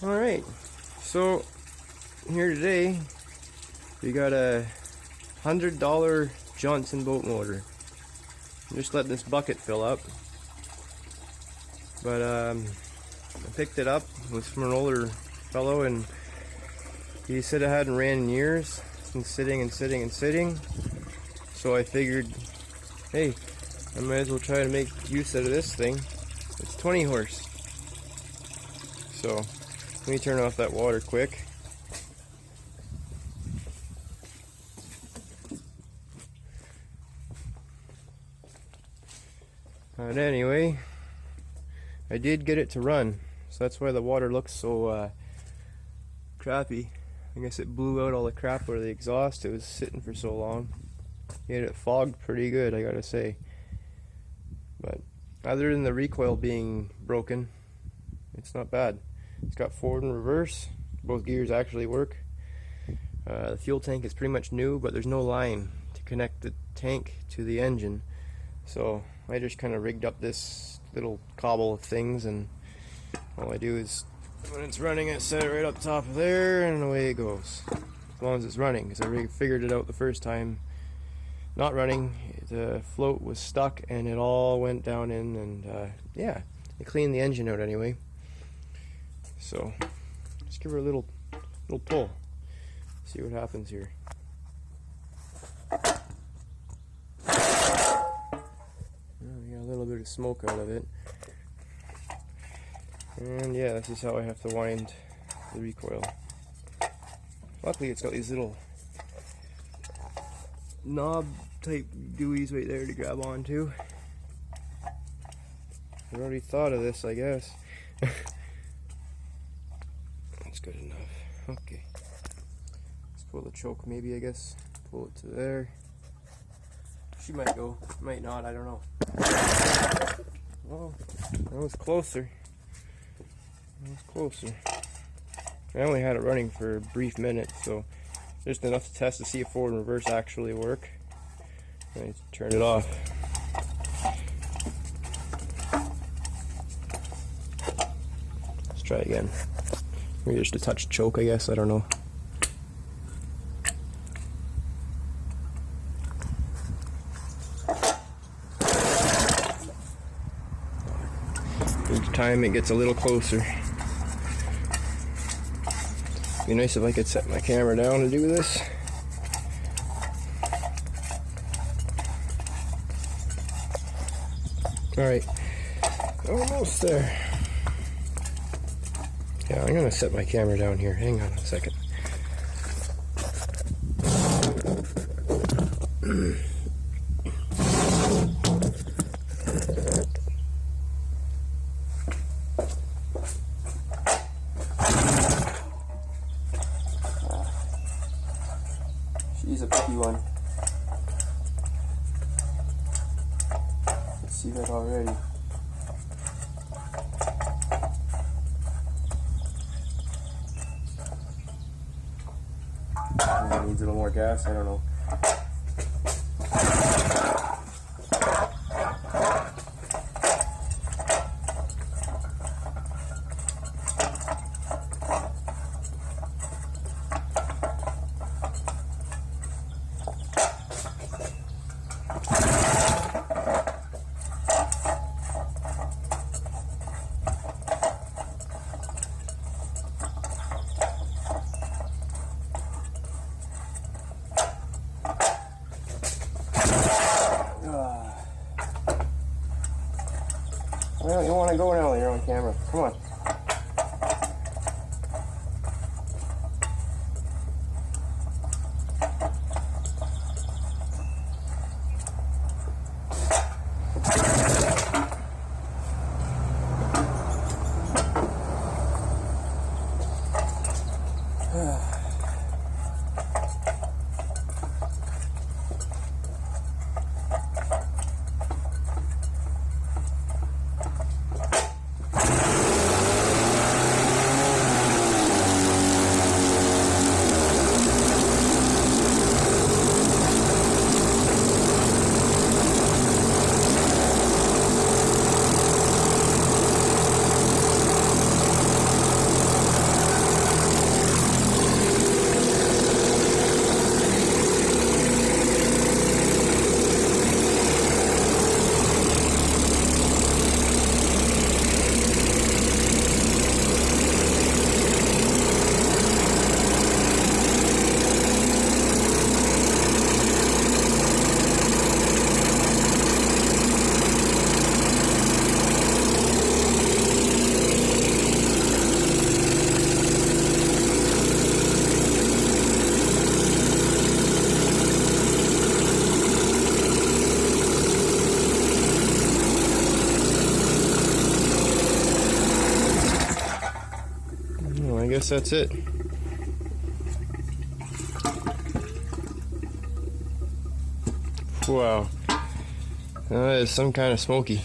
Alright, so here today we got a $100 Johnson boat motor. I'm just letting this bucket fill up, but I picked it up. It was from an older fellow and he said it hadn't ran in years. It's been sitting and sitting and sitting, so I figured, hey, I might as well try to make use out of this thing. It's 20 horse. So let me turn off that water quick. But anyway, I did get it to run, so that's why the water looks so crappy. I guess it blew out all the crap out of the exhaust. It was sitting for so long. Yet it fogged pretty good, I gotta say. But other than the recoil being broken, it's not bad. It's got forward and reverse. Both gears actually work. The fuel tank is pretty much new, but there's no line to connect the tank to the engine. So I just kind of rigged up this little cobble of things, and all I do is when it's running, I set it right up top of there, and away it goes. As long as it's running, because I figured it out the first time. Not running, the float was stuck, and it all went down in, and yeah, I cleaned the engine out anyway. So just give her a little pull. See what happens here. We got a little bit of smoke out of it. And yeah, this is how I have to wind the recoil. Luckily it's got these little knob type buoys right there to grab onto. I've already thought of this, I guess. That's good enough. Okay. Let's pull the choke maybe, I guess. Pull it to there. She might go, might not, I don't know. Well, that was closer. That was closer. I only had it running for a brief minute, so just enough to test to see if forward and reverse actually work. I turn it off. Let's try again. Maybe just a touch choke, I guess, I don't know. Each time it gets a little closer. Be nice if I could set my camera down to do this. Alright, almost there. Yeah, I'm gonna set my camera down here. Hang on a second. She's a picky one. Let's see that already. Maybe needs a little more gas, I don't know. Well, you want to go now, you're on camera. Come on. guess that's it. Wow. That is some kind of smoky.